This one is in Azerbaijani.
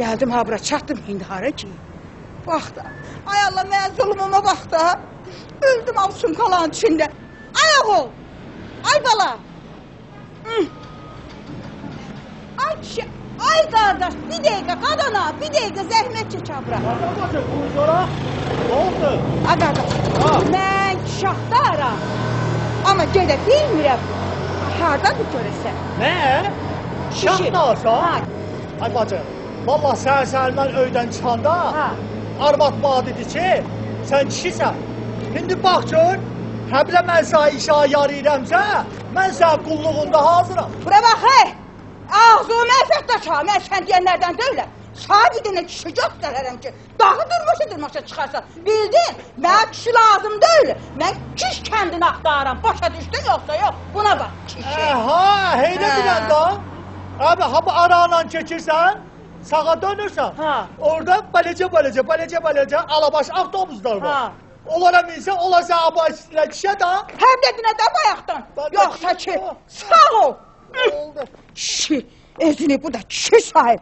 Gəldim ha bura, çatdım indi hara ki. Bax da, ay Allah mən zulmuma bax da. Öldüm av sumkaların içində. Ayaq ol, ay bala. Ay kişi, ay qardaş, bir dəqiqə qadana, bir dəqiqə zəhmət çək ha bura. Qadın bacı, buyurlara, ne oldu? Ay qardaş, mən kişaxtaram. Amma gedə bilmirəm. Hardadır görəsən? Ne? Şah da olsa? Ay bacı, valla sen ben öydən çıxanda arvad bana dedi ki, sen kişisən. Şimdi bak gör, həblə mən sənə işə yarayıramsa, mən sənə qulluğunda hazıram. Bura bax, hey! Ağzını mənfət daça, mən sən deyənlərdən deyiləm. Sağ bir dənə kişi göstərərəm ki, dağı durmaşa çıxarsan. Bildin, mən kişi lazım deyil. Mən kiş kəndini axtarıram, başa düşdün yoxsa yox. Buna bax, kişi. Ha, heydə bilən da. Abi, hapa arağla çəkirsən, sağa dönürsən. Orada baləcə alabaş avtobuslar var. Onlara minsən, ola sən abaşla kişə da. Həm dedinə də bayaqdan. Yoxsa ki, sağ ol. Kişi, özünü bu da kişi sahib.